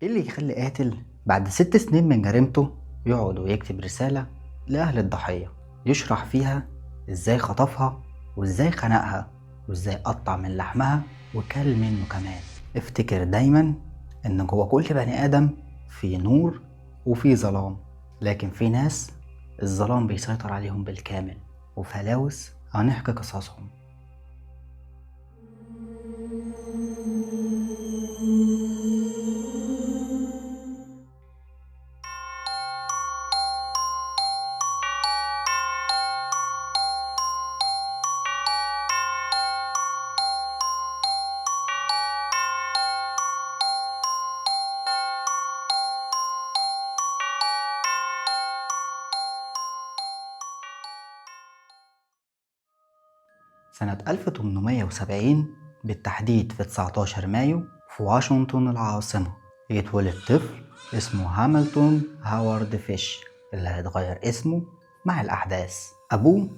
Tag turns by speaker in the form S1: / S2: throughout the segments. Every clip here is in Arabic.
S1: ايه اللي يخلي قاتل بعد 6 سنين من جريمته يقعد ويكتب رسالة لأهل الضحية يشرح فيها ازاي خطفها وازاي خنقها وازاي قطع من لحمها وكل منه كمان؟ افتكر دايما ان جوه كل بني آدم في نور وفي ظلام، لكن في ناس الظلام بيسيطر عليهم بالكامل، وفلاوس هنحكي قصصهم. سنة 1870 بالتحديد في 19 مايو في واشنطن العاصمة يتولد طفل اسمه هاملتون هاورد فيش، اللي هيتغير اسمه مع الأحداث. أبوه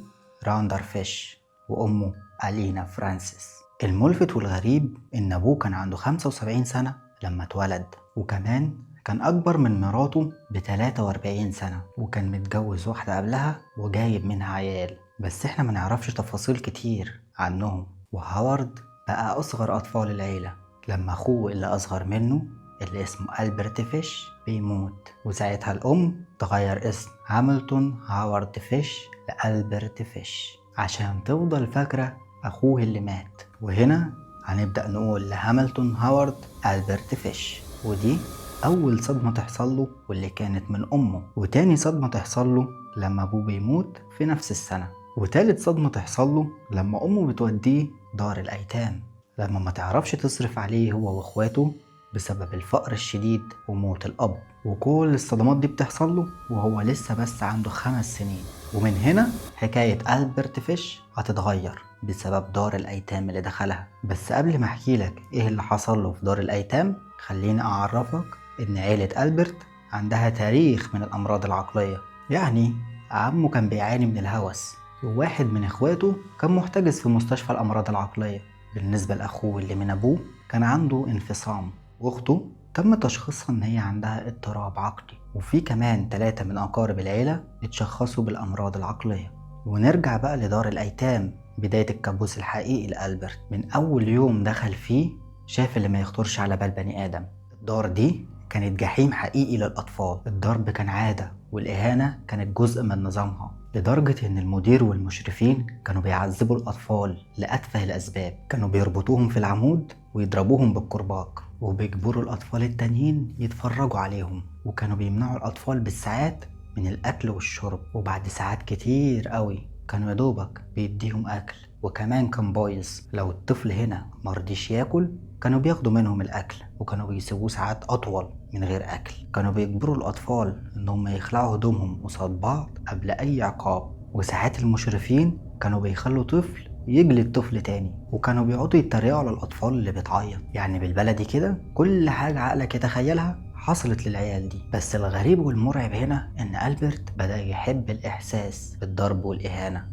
S1: راندر فيش وأمه ألينا فرانسيس. الملفت والغريب إن أبوه كان عنده 75 سنة لما اتولد، وكمان كان أكبر من مراته ب43 سنة، وكان متجوز واحدة قبلها وجايب منها عيال، بس احنا ما نعرفش تفاصيل كتير عنهم. وهاورد بقى أصغر أطفال العيلة لما أخوه اللي أصغر منه اللي اسمه ألبرت فيش بيموت، وساعتها الأم تغير اسم هاملتون هاورد فيش لألبرت فيش عشان تفضل فاكرة أخوه اللي مات. وهنا هنبدأ نقول لهاملتون هاورد ألبرت فيش، ودي أول صدمة تحصل له واللي كانت من أمه، وتاني صدمة تحصل له لما أبوه بيموت في نفس السنة، وتالت صدمة تحصل له لما أمه بتوديه دار الأيتام لما ما تعرفش تصرف عليه هو وإخواته بسبب الفقر الشديد وموت الأب. وكل الصدمات دي بتحصل له وهو لسه بس عنده 5 سنين. ومن هنا حكاية ألبرت فيش هتتغير بسبب دار الأيتام اللي دخلها. بس قبل ما أحكي لك إيه اللي حصل له في دار الأيتام، خليني أعرفك إن عيلة ألبرت عندها تاريخ من الأمراض العقلية. يعني عمه كان بيعاني من الهوس، وواحد من إخواته كان محتجز في مستشفى الأمراض العقلية. بالنسبة لأخوه اللي من أبوه كان عنده انفصام، واخته تم تشخيصها ان هي عندها اضطراب عقلي، وفي كمان 3 من اقارب العيلة اتشخصوا بالامراض العقلية. ونرجع بقى لدار الايتام، بداية الكابوس الحقيقي لألبرت. من اول يوم دخل فيه شاف اللي ما يخطرش على بال بني ادم. الدار دي كانت جحيم حقيقي للأطفال، الضرب كان عادة والإهانة كانت جزء من نظامها، لدرجة إن المدير والمشرفين كانوا بيعذبوا الأطفال لأتفه الأسباب. كانوا بيربطوهم في العمود ويضربوهم بالكرباج، وبيجبروا الأطفال التانيين يتفرجوا عليهم، وكانوا بيمنعوا الأطفال بالساعات من الأكل والشرب، وبعد ساعات كتير قوي كانوا يدوبك بيديهم أكل، وكمان كان بايظ. لو الطفل هنا مرضيش ياكل كانوا بياخدوا منهم الأكل، وكانوا بيسيبوه ساعات أطول من غير أكل. كانوا بيجبروا الأطفال إنهم يخلعوا هدومهم قصاد بعض قبل أي عقاب، وساعات المشرفين كانوا بيخلوا طفل يجلد طفل تاني، وكانوا بيقعدوا يتريقوا على الأطفال اللي بتعيط. يعني بالبلدي كده كل حاجة عقلك يتخيلها حصلت للعيال دي. بس الغريب والمرعب هنا إن ألبرت بدأ يحب الإحساس بالضرب والإهانة،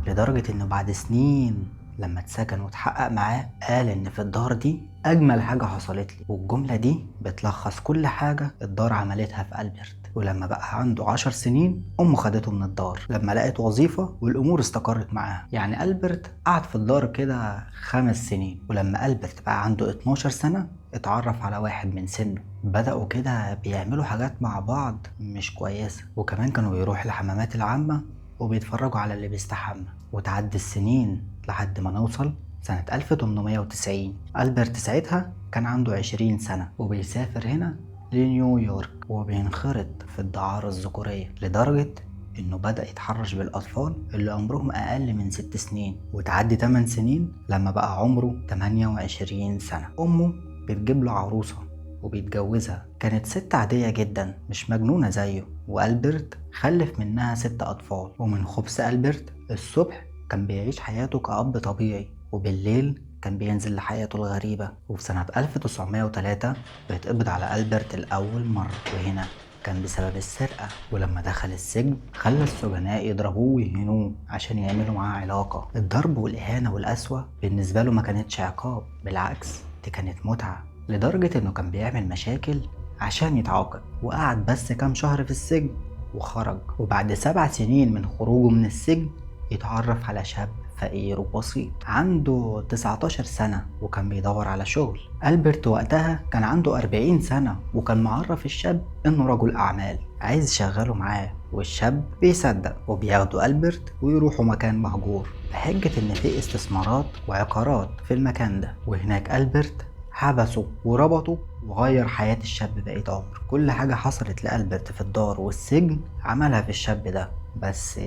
S1: لدرجة إنه بعد سنين لما اتسجن واتحقق معاه قال إن في الدار دي أجمل حاجة حصلت لي، والجملة دي بتلخص كل حاجة الدار عملتها في ألبرت. ولما بقى عنده 10 سنين أمه خدته من الدار لما لقت وظيفة والأمور استقرت معاه. يعني ألبرت قعد في الدار كده 5 سنين، ولما ألبرت بقى عنده 12 سنة اتعرف على واحد من سنه. بدأوا كده بيعملوا حاجات مع بعض مش كويسة، وكمان كانوا بيروحوا الحمامات العامة وبيتفرجوا على اللي بيستحمى. وتعدي السنين لحد ما نوصل سنة 1890. ألبرت ساعتها كان عنده 20 سنة وبيسافر هنا لنيويورك، وبينخرط في الدعارة الذكورية لدرجة إنه بدأ يتحرش بالأطفال اللي عمرهم أقل من 6 سنين. وتعدي 8 سنين لما بقى عمره 28 سنة. أمه بتجيب له عروسة وبيتجوزها، كانت ست عادية جدا مش مجنونة زيه. وألبرت خلف منها 6 أطفال. ومن خبث ألبرت الصبح كان بيعيش حياته كأب طبيعي، وبالليل كان بينزل لحياته الغريبة. وفي سنة 1903 بيتقبض على ألبرت لأول مرة، وهنا كان بسبب السرقة. ولما دخل السجن خلى السجناء يضربوه ويهنوه عشان يعملوا معاه علاقة. الضرب والإهانة والقسوة بالنسبة له ما كانتش عقاب، بالعكس دي كانت متعة. لدرجة انه كان بيعمل مشاكل عشان يتعاقب، وقعد بس كام شهر في السجن وخرج. وبعد 7 سنين من خروجه من السجن يتعرف على شاب فقير وبسيط عنده 19 سنة وكان بيدور على شغل. ألبرت وقتها كان عنده 40 سنة وكان معرف الشاب إنه رجل أعمال عايز يشغله معاه، والشاب بيصدق وبياخدوا ألبرت ويروحوا مكان مهجور بحجة إن فيه استثمارات وعقارات في المكان ده. وهناك ألبرت حبسه وربطه وغير حياة الشاب بقية عمره. كل حاجة حصلت لألبرت في الدار والسجن عملها في الشاب ده، بس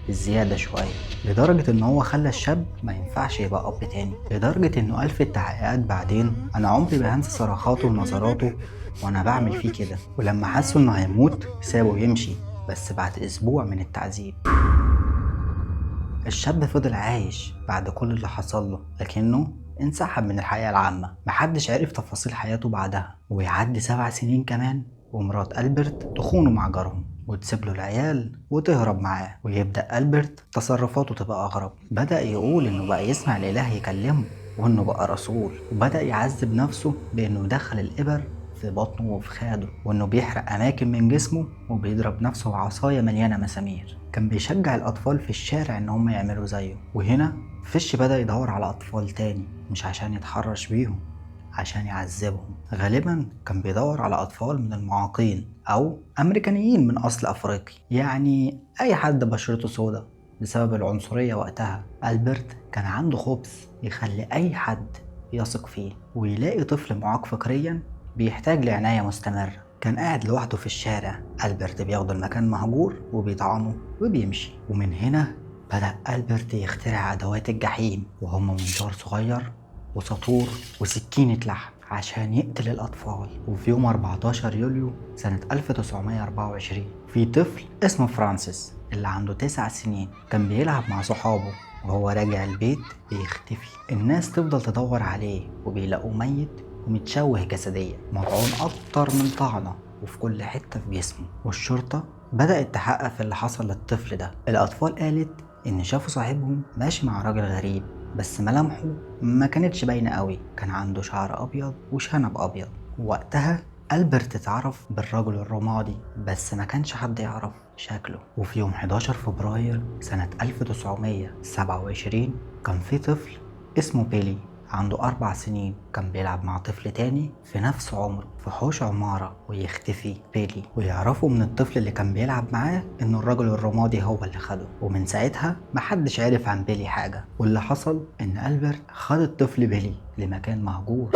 S1: الزيادة شوية، لدرجة ان هو خلى الشاب ما ينفعش يبقى اب تاني. لدرجة انه قال في التحقيقات بعدين: انا عمري ما هنسى صرخاته ونظراته وانا بعمل فيه كده. ولما حسوا انه هيموت سابه يمشي، بس بعد اسبوع من التعذيب. الشاب فضل عايش بعد كل اللي حصل له، لكنه انسحب من الحياة العامة، محدش عرف تفاصيل حياته بعدها. ويعدي 7 سنين كمان ومرات ألبرت تخونه مع جارهم وتسيب له العيال وتهرب معاه، ويبدأ ألبرت تصرفاته تبقى أغرب. بدأ يقول إنه بقى يسمع الإله يكلمه وإنه بقى رسول، وبدأ يعذب نفسه بإنه يدخل الإبر في بطنه وفي خاده، وإنه بيحرق أماكن من جسمه وبيضرب نفسه بعصاية مليانة مسامير. كان بيشجع الأطفال في الشارع إن هم يعملوا زيه. وهنا فيش بدأ يدور على أطفال تاني، مش عشان يتحرش بيهم، عشان يعذبهم. غالبا كان بيدور على أطفال من المعاقين أو أمريكانيين من أصل أفريقي، يعني أي حد بشرته سودا بسبب العنصرية وقتها. ألبرت كان عنده خبث يخلي أي حد يثق فيه، ويلاقي طفل معاق فكريا بيحتاج لعناية مستمرة. كان قاعد لوحده في الشارع، ألبرت بياخده المكان مهجور وبيطعنه وبيمشي. ومن هنا بدأ ألبرت يخترع أدوات الجحيم، وهم منشار صغير وساطور وسكينة لحم عشان يقتل الأطفال. وفي يوم 14 يوليو سنة 1924 في طفل اسمه فرانسيس اللي عنده 9 سنين كان بيلعب مع صحابه، وهو راجع البيت بيختفي. الناس تفضل تدور عليه وبيلاقوه ميت ومتشوه جسديا، مطعون أكتر من طعنة وفي كل حتة في جسمه. والشرطة بدأت تحقق في اللي حصل للطفل ده. الأطفال قالت إن شافوا صاحبهم ماشي مع راجل غريب، بس ملامحه ما كانتش باينة قوي، كان عنده شعر أبيض وشنب أبيض. وقتها ألبرت اتعرف بالرجل الرمادي، بس ما كانش حد يعرف شكله. وفي يوم 11 فبراير سنة 1927 كان في طفل اسمه بيلي عنده 4 سنين كان بيلعب مع طفل تاني في نفس عمره في حوش عمارة، ويختفي بيلي ويعرفوا من الطفل اللي كان بيلعب معاه إن الرجل الرمادي هو اللي خده. ومن ساعتها محدش عارف عن بيلي حاجة. واللي حصل إن ألبرت خد الطفل بيلي لمكان مهجور.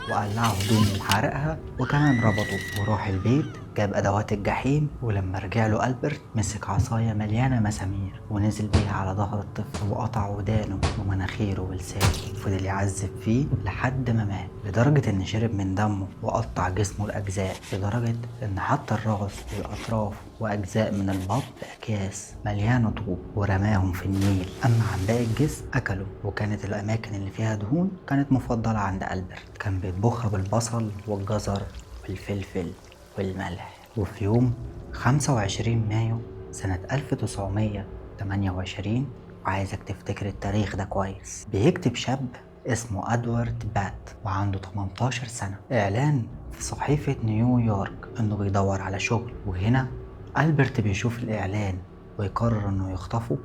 S1: وقلعه هدومه وحرقها وكمان ربطه، وراح البيت جاب ادوات الجحيم. ولما رجع له ألبرت مسك عصاية مليانة مسامير ونزل بيها على ظهر الطفل وقطع ودانه ومناخيره ولسانه، وفضل يعذب فيه لحد ما مات، لدرجة ان شرب من دمه وقطع جسمه لأجزاء، لدرجة ان حط الرأس والأطراف وأجزاء من البطن في أكياس مليانة طوب ورماهم في النيل. أما عن باقي الجسم أكله، وكانت الأماكن اللي فيها دهون كانت مفضلة عند ألبرت، كان بيطبخها بالبصل والجزر والفلفل والملح. وفي يوم 25 مايو سنة 1928، وعايزك تفتكر التاريخ ده كويس، بيكتب شاب اسمه أدوارد بات وعنده 18 سنة إعلان في صحيفة نيويورك إنه بيدور على شغل. وهنا ألبرت بيشوف الإعلان ويقرر إنه يخطفه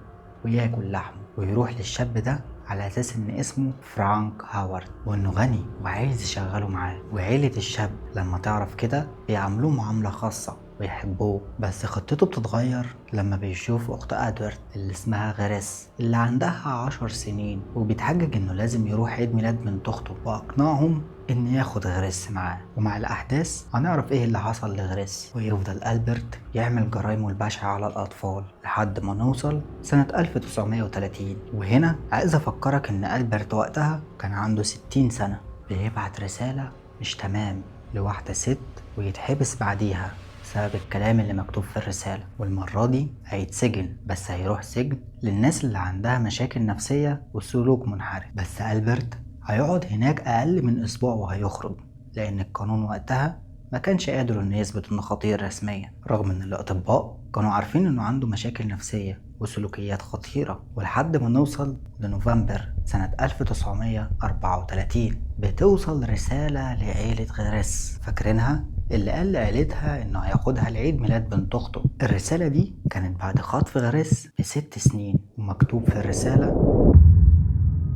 S1: وياكل لحمه، ويروح للشاب ده على أساس إن اسمه فرانك هاورد وإنه غني وعايز يشغله معاه. وعيلة الشاب لما تعرف كده بيعاملوه معاملة خاصة ويحبوه. بس خطته بتتغير لما بيشوف أخت أدوارد اللي اسمها غريس اللي عندها 10 سنين، وبيتحجج إنه لازم يروح عيد ميلاد بنت أخته، وأقنعهم إن ياخد غريس معاه. ومع الأحداث هنعرف إيه اللي حصل لغريس، ويفضل ألبرت يعمل جرايمه البشعة على الأطفال لحد ما نوصل سنة 1930. وهنا عايز أفكرك إن ألبرت وقتها كان عنده 60 سنة، بيبعت رسالة مش تمام لواحدة ست ويتحبس بعديها بسبب الكلام اللي مكتوب في الرسالة. والمرة دي هيتسجن، بس هيروح سجن للناس اللي عندها مشاكل نفسية وسلوك منحرف. بس ألبرت هيقعد هناك أقل من أسبوع وهيخرج، لأن القانون وقتها ما كانش قادر إنه يثبت إنه خطير رسميا، رغم إن الأطباء كانوا عارفين إنه عنده مشاكل نفسية وسلوكيات خطيرة. ولحد ما نوصل لنوفمبر سنة 1934 بتوصل رسالة لعيلة غريس، فاكرينها؟ اللي قال لعيلتها إنه هياخدها لعيد ميلاد بنت أخته. الرسالة دي كانت بعد خطف غريس ب6 سنين، ومكتوب في الرسالة: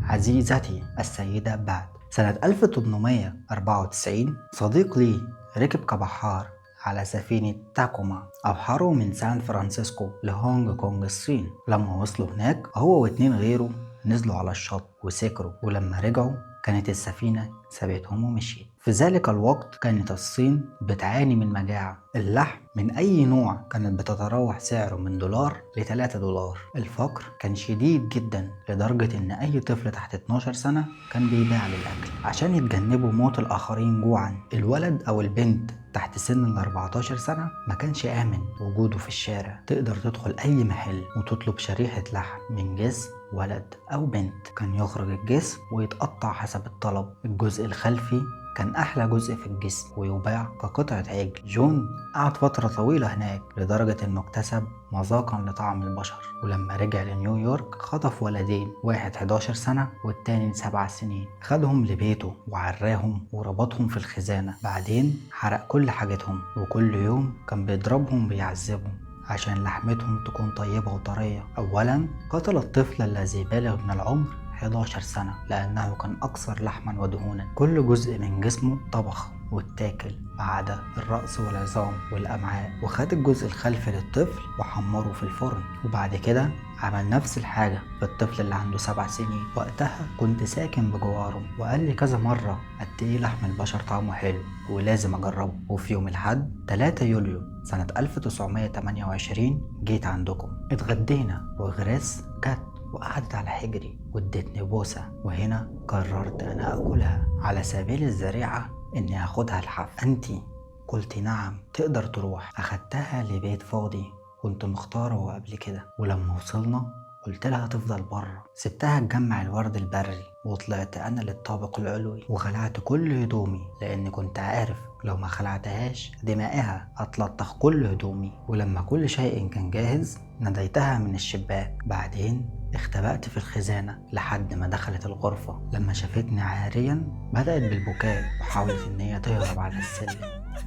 S1: عزيزتي السيدة بعد. سنة 1894 صديق لي ركب كبحار على سفينة تاكوما، أبحروا من سان فرانسيسكو لهونج كونج الصين. لما وصلوا هناك هو و2 غيره نزلوا على الشط وسكروا، ولما رجعوا كانت السفينة سابتهم ومشيت. في ذلك الوقت كانت الصين بتعاني من مجاعة، اللحم من أي نوع كانت بتتراوح سعره من $1 ل$3. الفقر كان شديد جدا لدرجة إن أي طفل تحت 12 سنة كان بيباع للأكل عشان يتجنبوا موت الآخرين جوعا. الولد أو البنت تحت سن 14 سنة ما كانش آمن وجوده في الشارع. تقدر تدخل أي محل وتطلب شريحة لحم من جسم ولد أو بنت، كان يخرج الجسم ويتقطع حسب الطلب. الجزء الخلفي كان أحلى جزء في الجسم ويباع كقطعة عجل. جون قعد فترة طويلة هناك لدرجة إنه اكتسب مذاقا لطعم البشر، ولما رجع لنيويورك خطف ولدين، واحد 11 سنة والتاني 7 سنين. خدهم لبيته وعراهم وربطهم في الخزانة، بعدين حرق كل حاجتهم، وكل يوم كان بيضربهم بيعذبهم عشان لحمتهم تكون طيبة وطرية. أولا قتل الطفل الذي بالغ من العمر 11 سنة لأنه كان أكثر لحما ودهونا. كل جزء من جسمه طبخ واتاكل ما عدا الرأس والعظام والأمعاء، وخد الجزء الخلفي للطفل وحمره في الفرن. وبعد كده عمل نفس الحاجة في الطفل اللي عنده 7 سنين. وقتها كنت ساكن بجواره وقال لي كذا مرة قد ايه لحم البشر طعمه حلو ولازم أجربه. وفي يوم الأحد 3 يوليو سنة 1928 جيت عندكم، اتغدينا وغريس جت وقعدت على حجري وادتني بوسة، وهنا قررت أنا أكلها على سبيل الذريعة إني هاخدها الحفل. أنتي قلتي نعم تقدر تروح. أخدتها لبيت فاضي كنت مختاره قبل كده، ولما وصلنا قلت لها تفضل بره. سبتها تجمع الورد البري وطلعت أنا للطابق العلوي وخلعت كل هدومي، لأني كنت عارف لو ما خلعتهاش دمائها هتلطخ كل هدومي. ولما كل شيء كان جاهز ناديتها من الشباك، بعدين اختبأت في الخزانة لحد ما دخلت الغرفة. لما شافتني عاريا بدأت بالبكاء وحاولت ان هي تهرب على السلم.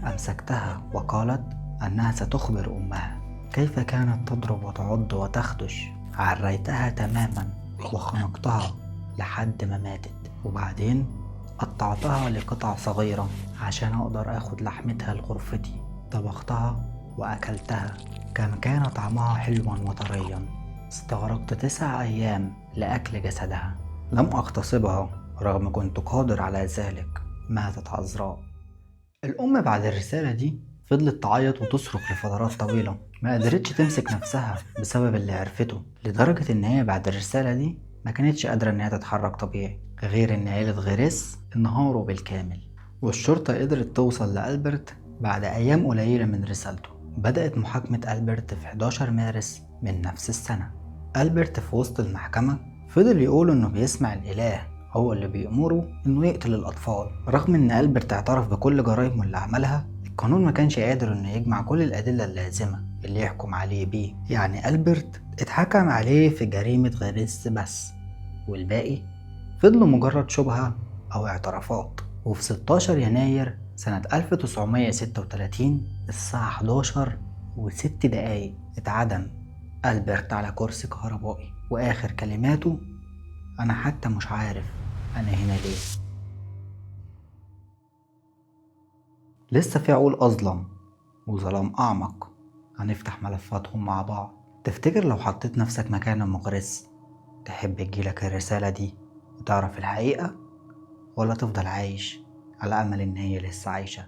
S1: أمسكتها وقالت أنها ستخبر أمها. كيف كانت تضرب وتعض وتخدش. عريتها تماما وخنقتها لحد ما ماتت، وبعدين قطعتها لقطع صغيرة عشان أقدر أخد لحمتها لغرفتي. طبختها وأكلتها، كان طعمها حلوا وطريا. استغرقت 9 أيام لأكل جسدها. لم أغتصبها رغم كنت قادر على ذلك. ماتت عذراء. الأم بعد الرسالة دي فضلت تعيط وتصرخ لفترات طويلة، ما قدرتش تمسك نفسها بسبب اللي عرفته، لدرجة إن هي بعد الرسالة دي ما كانتش قادرة إن هي تتحرك طبيعي، غير إن عيلة غريس انهاروا بالكامل. والشرطة قدرت توصل لألبرت بعد أيام قليلة من رسالته. بدأت محاكمة ألبرت في 11 مارس من نفس السنة. ألبرت في وسط المحكمة فضل يقول إنه بيسمع الإله هو اللي بيأمره إنه يقتل الأطفال. رغم إن ألبرت اعترف بكل جرائمه اللي عملها، القانون ما كانش قادر إنه يجمع كل الأدلة اللازمة اللي يحكم عليه بيه. يعني ألبرت اتحكم عليه في جريمة غريس بس، والباقي فضلوا مجرد شبهة أو اعترافات. وفي 16 يناير سنة 1936 الساعة 11:06 اتعدم ألبرت على كرسي كهربائي، وآخر كلماته: أنا حتى مش عارف أنا هنا ليه. لسه في عقول أظلم وظلام أعمق هنفتح ملفاتهم مع بعض. تفتكر لو حطيت نفسك مكان أم غريس تحب تجيلك الرسالة دي وتعرف الحقيقة، ولا تفضل عايش على أمل إن هي لسه عايشة؟